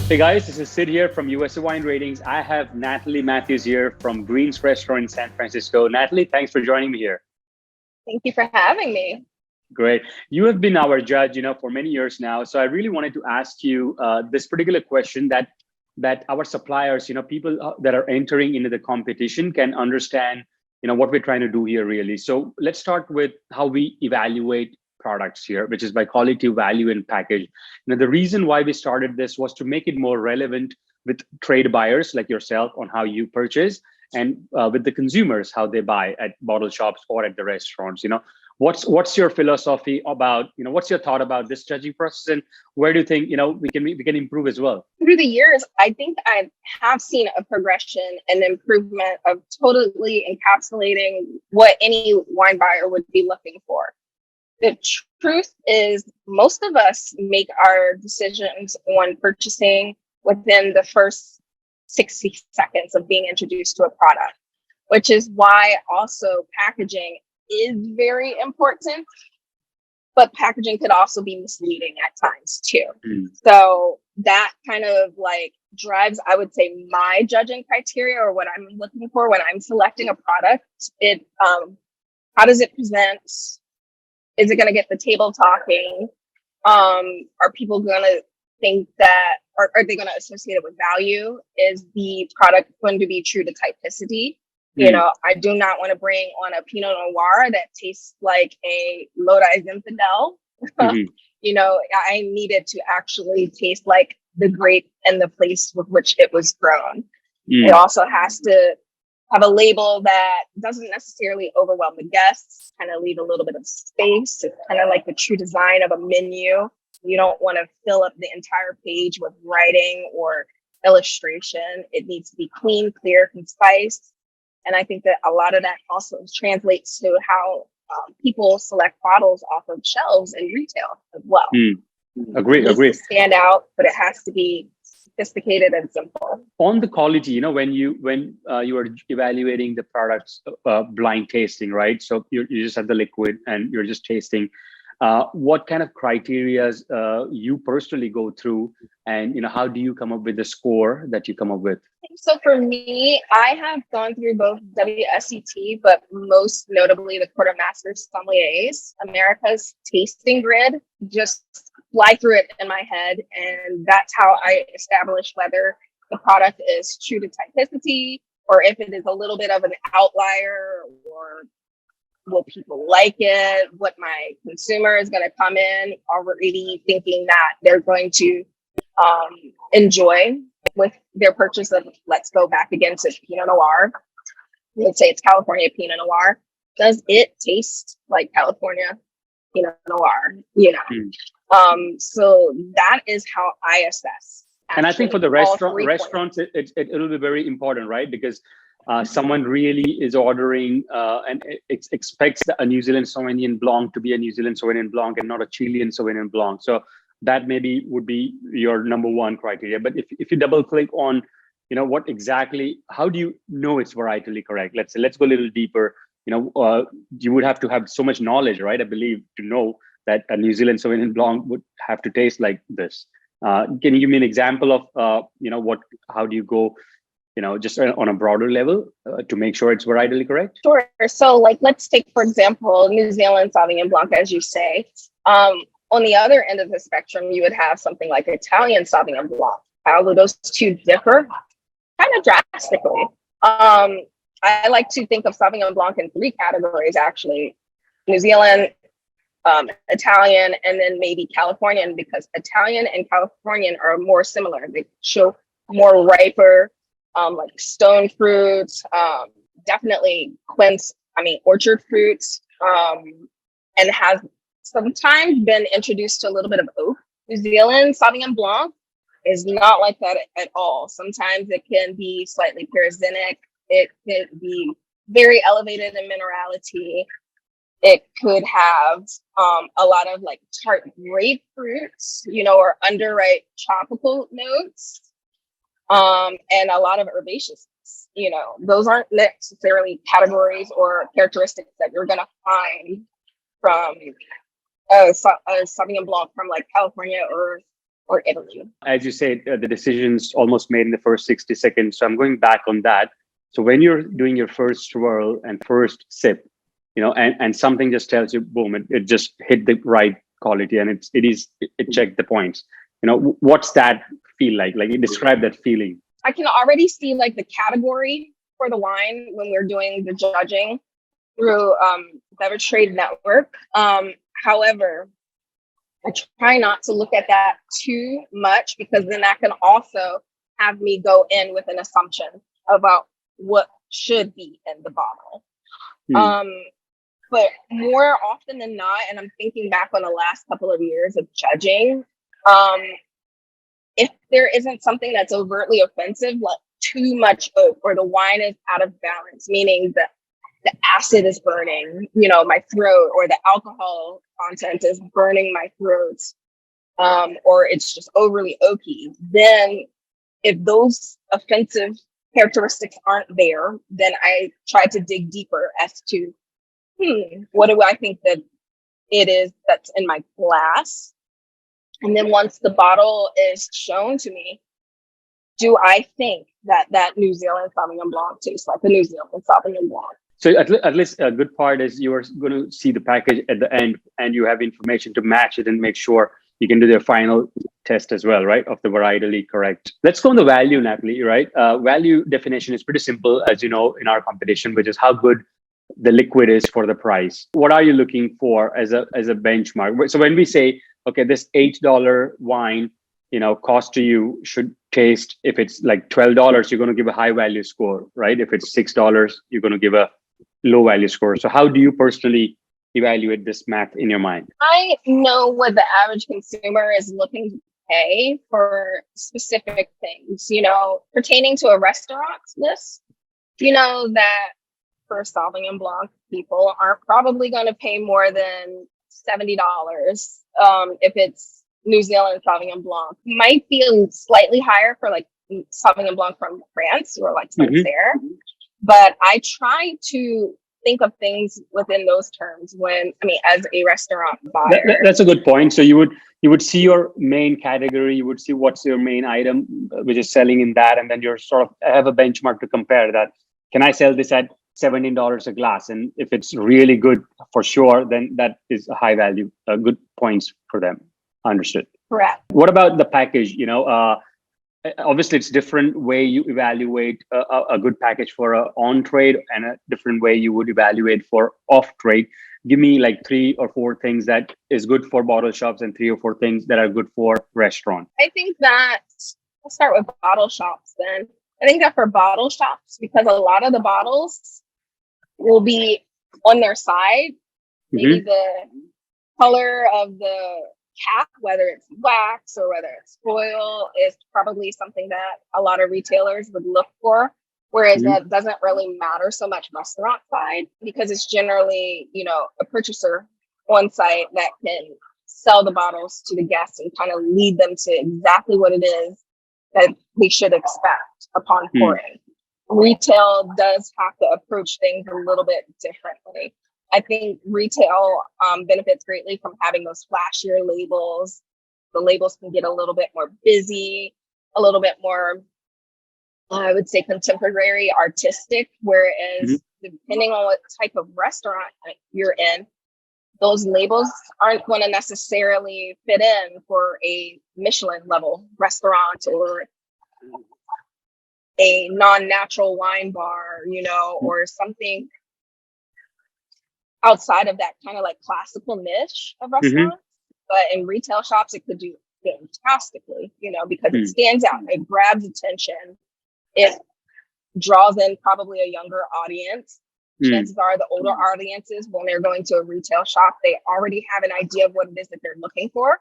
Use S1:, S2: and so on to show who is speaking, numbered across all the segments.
S1: Hey guys, this is Sid here from USA Wine Ratings. I have Natalie Matthews here from Green's Restaurant in San Francisco. Natalie, thanks for joining me here.
S2: Thank you for having me.
S1: Great. You have been our judge, for many years now. So I really wanted to ask you this particular question that our suppliers, people that are entering into the competition can understand, what we're trying to do here really. So let's start with how we evaluate products here, which is by quality, value, and package. The reason why we started this was to make it more relevant with trade buyers like yourself on how you purchase, and with the consumers how they buy at bottle shops or at the restaurants. What's your philosophy about, what's your thought about this judging process, and where do you think we can improve as well?
S2: Through the years, I think I have seen a progression and improvement of totally encapsulating what any wine buyer would be looking for. The truth is, most of us make our decisions on purchasing within the first 60 seconds of being introduced to a product, which is why also packaging is very important, but packaging could also be misleading at times too. So that kind of drives, I would say, my judging criteria, or what I'm looking for when I'm selecting a product. How does it present? Is it going to get the table talking? Are people going to think that, or are they going to associate it with value? Is the product going to be true to typicity? I do not want to bring on a Pinot Noir that tastes like a Lodi Zinfandel. I need it to actually taste like the grape and the place with which it was grown. It also has to have a label that doesn't necessarily overwhelm the guests, kind of leave a little bit of space. It's kind of like the true design of a menu. You don't want to fill up the entire page with writing or illustration. It needs to be clean, clear, concise. And I think that a lot of that also translates to how people select bottles off of shelves in retail as well.
S1: Agree.
S2: To stand out, but it has to be sophisticated and simple.
S1: On the quality, when you are evaluating the products, blind tasting, right? So you just have the liquid and you're just tasting. What kind of criteria you personally go through, and how do you come up with the score that you come up with?
S2: So for me, I have gone through both WSET, but most notably the Quartermaster Sommeliers, America's tasting grid. Just fly through it in my head, and that's how I establish whether the product is true to typicity, or if it is a little bit of an outlier, or will people like it, what my consumer is going to come in already thinking that they're going to enjoy with their purchase of, let's go back again to Pinot Noir. Let's say it's California Pinot Noir. Does it taste like California Pinot Noir? So that is how I assess.
S1: And I think for the restaurants, it'll be very important, right? Because someone really is ordering and expects a New Zealand Sauvignon Blanc to be a New Zealand Sauvignon Blanc and not a Chilean Sauvignon Blanc. So that maybe would be your number one criteria. But if you double click on, how do you know it's varietally correct? Let's go a little deeper. You would have to have so much knowledge, right? I believe, to know that a New Zealand Sauvignon Blanc would have to taste like this. Can you give me an example of, how do you go, just on a broader level to make sure it's varietally correct?
S2: Sure. So let's take, for example, New Zealand Sauvignon Blanc, as you say. On the other end of the spectrum, you would have something like Italian Sauvignon Blanc. How do those two differ? Kind of drastically. I like to think of Sauvignon Blanc in three categories, actually. New Zealand, Italian, and then maybe Californian, because Italian and Californian are more similar. They show more riper, like stone fruits, definitely orchard fruits, and has sometimes been introduced to a little bit of oak. New Zealand Sauvignon Blanc is not like that at all. Sometimes it can be slightly pyrazinic. It could be very elevated in minerality. It could have a lot of tart grapefruits, or underripe tropical notes, and a lot of herbaceousness. Those aren't necessarily categories or characteristics that you're going to find from a Sauvignon Blanc from California or or Italy.
S1: As you said, the decision's almost made in the first 60 seconds. So I'm going back on that. So when you're doing your first swirl and first sip, and something just tells you, boom, it just hit the right quality and it checked the points. What's that feel like? Like, you describe that feeling.
S2: I can already see like the category for the wine when we're doing the judging through Beverage Trade Network. However, I try not to look at that too much, because then that can also have me go in with an assumption about what should be in the bottle. But more often than not, and I'm thinking back on the last couple of years of judging, if there isn't something that's overtly offensive, like too much oak, or the wine is out of balance, meaning that the acid is burning, my throat, or the alcohol content is burning my throat, or it's just overly oaky, then if those offensive characteristics aren't there, then I try to dig deeper as to, what do I think that it is that's in my glass? And then once the bottle is shown to me, do I think that New Zealand Sauvignon Blanc tastes like a New Zealand Sauvignon Blanc? So
S1: at least a good part is you are going to see the package at the end, and you have information to match it and make sure you can do the final test as well, right? Of the varietally correct. Let's go on the value, Natalie, right? Value definition is pretty simple, as you know, in our competition, which is how good the liquid is for the price. What are you looking for as a benchmark? So when we say, okay, this $8 wine, cost to you should taste, if it's like $12, you're going to give a high value score, right? If it's $6, you're going to give a low value score. So how do you personally evaluate this math in your mind?
S2: I know what the average consumer is looking to pay for specific things, pertaining to a restaurant list, that for Sauvignon Blanc, people aren't probably going to pay more than $70. If it's New Zealand Sauvignon Blanc, might be slightly higher for like Sauvignon Blanc from France or like Sancerre. But I try to think of things within those terms as a restaurant buyer.
S1: That's a good point. So you would see your main category, you would see what's your main item, which is selling in that, and then you're sort of have a benchmark to compare that. Can I sell this at $17 a glass? And if it's really good for sure, then that is a high value, good points for them. Understood.
S2: Correct.
S1: What about the package? Obviously it's different way you evaluate a good package for a on trade, and a different way you would evaluate for off trade. Give me like 3 or 4 things that is good for bottle shops and 3 or 4 things that are good for restaurant.
S2: I think that I'll start with bottle shops then. I think that for bottle shops, because a lot of the bottles will be on their side, maybe the color of the cap, whether it's wax or whether it's foil, is probably something that a lot of retailers would look for. Whereas that doesn't really matter so much restaurant side, because it's generally, a purchaser on site that can sell the bottles to the guests and kind of lead them to exactly what it is that they should expect upon pouring. Retail does have to approach things a little bit differently. I think retail benefits greatly from having those flashier labels. The labels can get a little bit more busy, a little bit more, I would say, contemporary, artistic, whereas depending on what type of restaurant you're in, those labels aren't going to necessarily fit in for a Michelin level restaurant or a non-natural wine bar, or something outside of that kind of like classical niche of restaurants. But in retail shops, it could do fantastically, because it stands out, it grabs attention, it draws in probably a younger audience. Chances are the older audiences, when they're going to a retail shop, they already have an idea of what it is that they're looking for.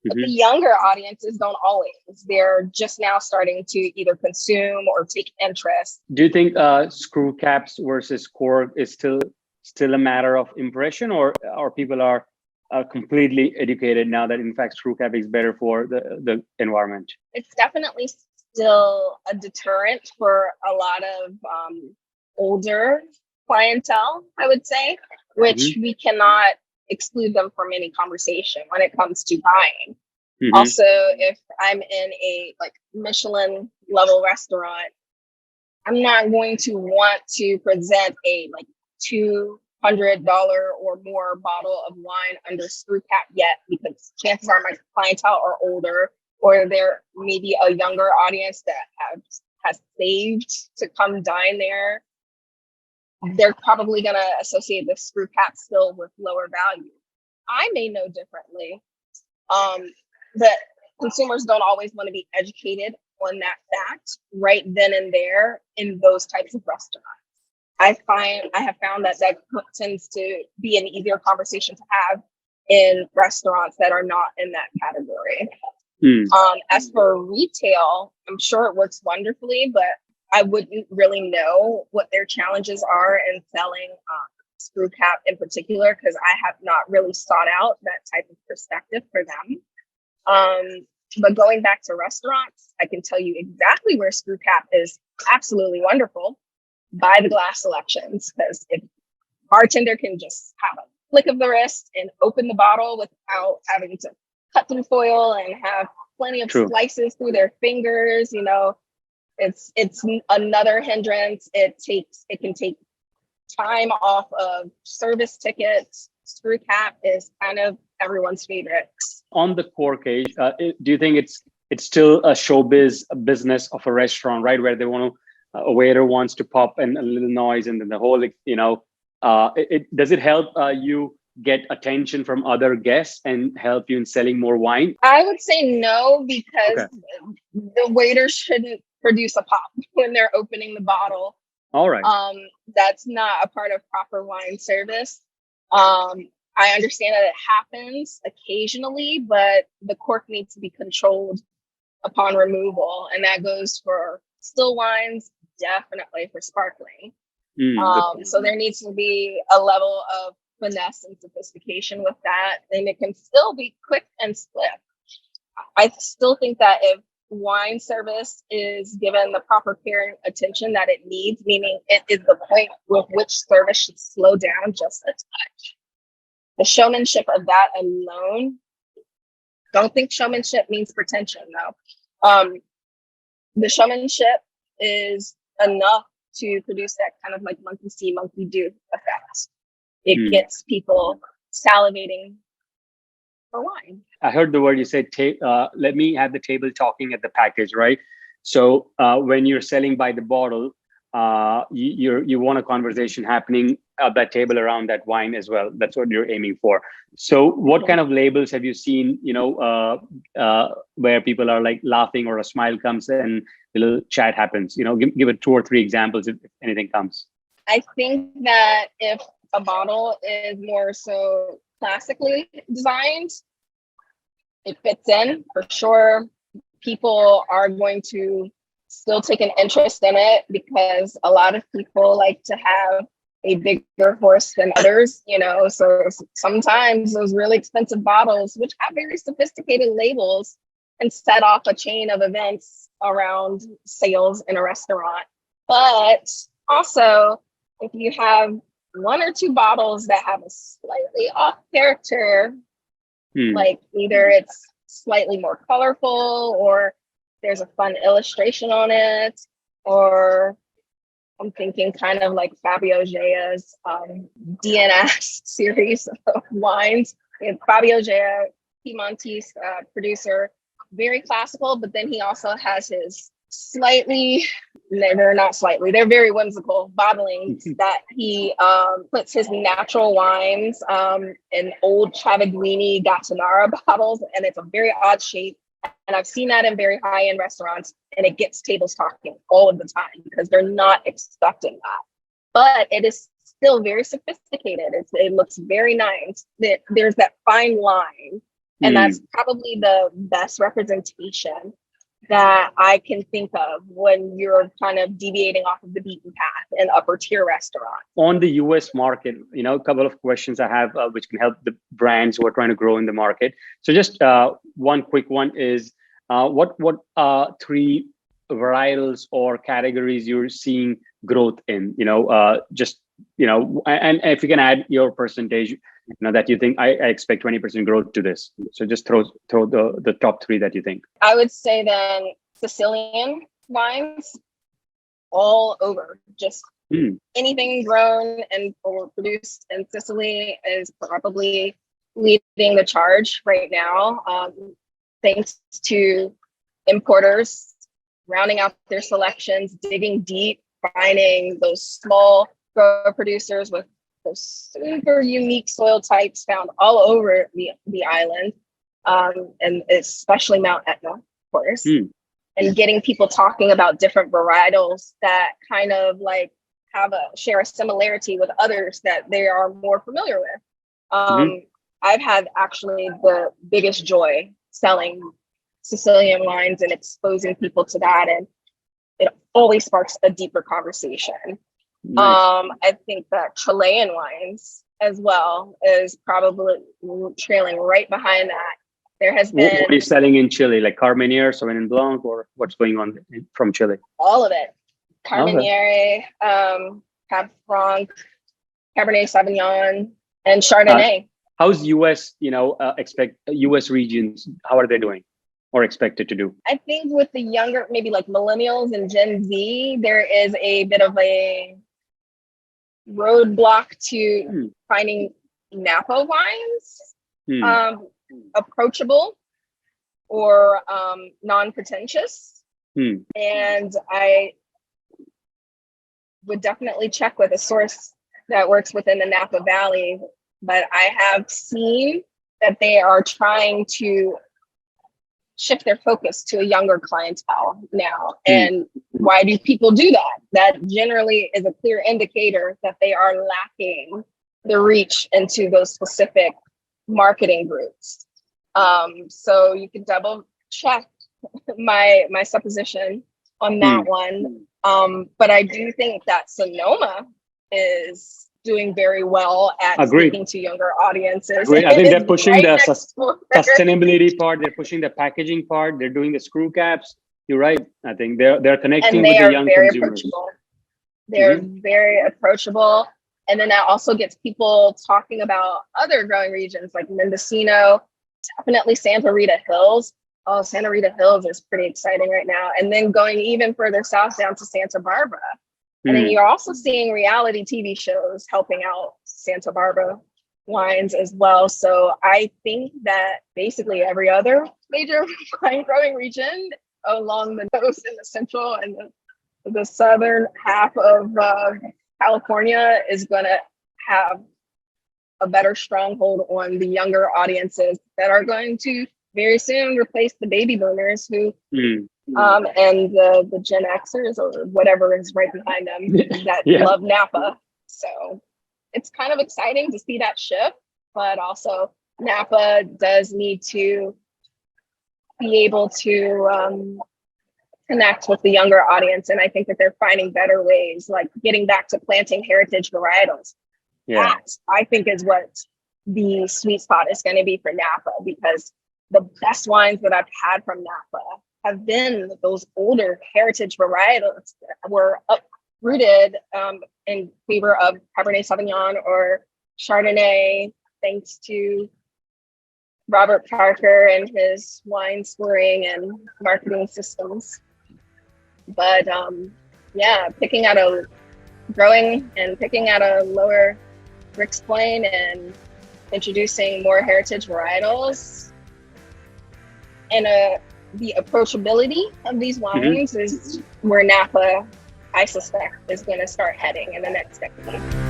S2: But the younger audiences don't always. They're just now starting to either consume or take interest.
S1: Do you think screw caps versus cork is still a matter of impression, or people are completely educated now that in fact screw cap is better for the environment?
S2: It's definitely still a deterrent for a lot of older clientele, I would say, which we cannot exclude them from any conversation when it comes to buying. Also, if I'm in a like Michelin level restaurant, I'm not going to want to present a like $200 or more bottle of wine under screw cap yet, because chances are my clientele are older, or there may be a younger audience that has saved to come dine there. They're probably going to associate the screw cap still with lower value. I may know differently, but consumers don't always want to be educated on that fact right then and there in those types of restaurants. I have found that tends to be an easier conversation to have in restaurants that are not in that category. As for retail, I'm sure it works wonderfully, but I wouldn't really know what their challenges are in selling screw cap in particular, because I have not really sought out that type of perspective for them. But going back to restaurants, I can tell you exactly where screw cap is absolutely wonderful: by the glass selections. Because if bartender can just have a flick of the wrist and open the bottle without having to cut through foil and have plenty of slices through their fingers, it's another hindrance. It can take time off of service tickets. Screw cap is kind of everyone's favorite.
S1: On the core case, do you think it's still a showbiz business of a restaurant, right, where they want to, a waiter wants to pop and a little noise, and then the whole, does it help you get attention from other guests and help you in selling more wine?
S2: I would say no, because the waiter shouldn't produce a pop when they're opening the bottle.
S1: All right.
S2: That's not a part of proper wine service. I understand that it happens occasionally, but the cork needs to be controlled upon removal. And that goes for still wines, definitely for sparkling. So there needs to be a level of finesse and sophistication with that. And it can still be quick and swift. I still think that if wine service is given the proper care and attention that it needs, meaning it is the point with which service should slow down just a touch. The showmanship of that alone, don't think showmanship means pretension, though. The showmanship is enough to produce that kind of like monkey see, monkey do effect. It gets people salivating for wine.
S1: I heard the word you said, let me have the table talking at the package, right? So when you're selling by the bottle, you want a conversation happening at that table around that wine as well. That's what you're aiming for. So what kind of labels have you seen, where people are like laughing or a smile comes and a little chat happens? Give it 2 or 3 examples if anything comes.
S2: I think that if a bottle is more so classically designed, it fits in for sure. People are going to still take an interest in it because a lot of people like to have a bigger horse than others, so sometimes those really expensive bottles, which have very sophisticated labels, and set off a chain of events around sales in a restaurant. But also, if you have 1 or 2 bottles that have a slightly off character, like either it's slightly more colorful or there's a fun illustration on it, or I'm thinking kind of like Fabio Gea's DNS series of wines. And Fabio Gea, Piemontese producer, very classical, but then he also has his they're very whimsical bottlings that he puts his natural wines in old Travaglini Gattinara bottles, and it's a very odd shape. And I've seen that in very high-end restaurants, and it gets tables talking all of the time because they're not expecting that. But it is still very sophisticated. It looks very nice. There's that fine line, and that's probably the best representation that I can think of when you're kind of deviating off of the beaten path in upper tier restaurants. On
S1: the US market, a couple of questions I have which can help the brands who are trying to grow in the market. So just one quick one is, what 3 varietals or categories you're seeing growth in? And if you can add your percentage, Now that you think I expect 20% growth to this. So just throw the top three that you think.
S2: I would say then Sicilian wines all over. Just anything grown and or produced in Sicily is probably leading the charge right now. Thanks to importers rounding out their selections, digging deep, finding those small grower producers with those super unique soil types found all over the island, and especially Mount Etna, of course, and getting people talking about different varietals that kind of like share a similarity with others that they are more familiar with. I've had actually the biggest joy selling Sicilian wines and exposing people to that, and it always sparks a deeper conversation. Nice. I think that Chilean wines as well is probably trailing right behind that. There has been.
S1: What are you selling in Chile, like Carmenere, Sauvignon Blanc, or what's going on from Chile?
S2: All of it. Carmenere, Cab Franc, Cabernet Sauvignon, and Chardonnay.
S1: How's US, US regions, how are they doing or expected to do?
S2: I think with the younger, maybe like millennials and Gen Z, there is a bit of a roadblock to finding Napa wines approachable or non-pretentious. And I would definitely check with a source that works within the Napa Valley, but I have seen that they are trying to shift their focus to a younger clientele now. And why do people do that? That generally is a clear indicator that they are lacking the reach into those specific marketing groups. So you can double check my supposition on that one. But I do think that Sonoma is doing very well at speaking to younger audiences.
S1: I think they're pushing the sustainability part. They're pushing the packaging part. They're doing the screw caps. You're right. I think they're connecting with the young consumers.
S2: They're very approachable. And then that also gets people talking about other growing regions like Mendocino, definitely Santa Rita Hills. Oh, Santa Rita Hills is pretty exciting right now. And then going even further south down to Santa Barbara. And then you're also seeing reality TV shows helping out Santa Barbara wines as well. So I think that basically every other major wine growing region along the coast in the central and the southern half of California is going to have a better stronghold on the younger audiences that are going to very soon replace the baby boomers who and the Gen Xers or whatever is right behind them that love Napa. So it's kind of exciting to see that shift, but also Napa does need to be able to connect with the younger audience. And I think that they're finding better ways, like getting back to planting heritage varietals. That I think is what the sweet spot is going to be for Napa, because the best wines that I've had from Napa have been those older heritage varietals that were uprooted in favor of Cabernet Sauvignon or Chardonnay, thanks to Robert Parker and his wine scoring and marketing systems. But picking out a lower Rick's Plain and introducing more heritage varietals and the approachability of these wines is where Napa, I suspect, is going to start heading in the next decade.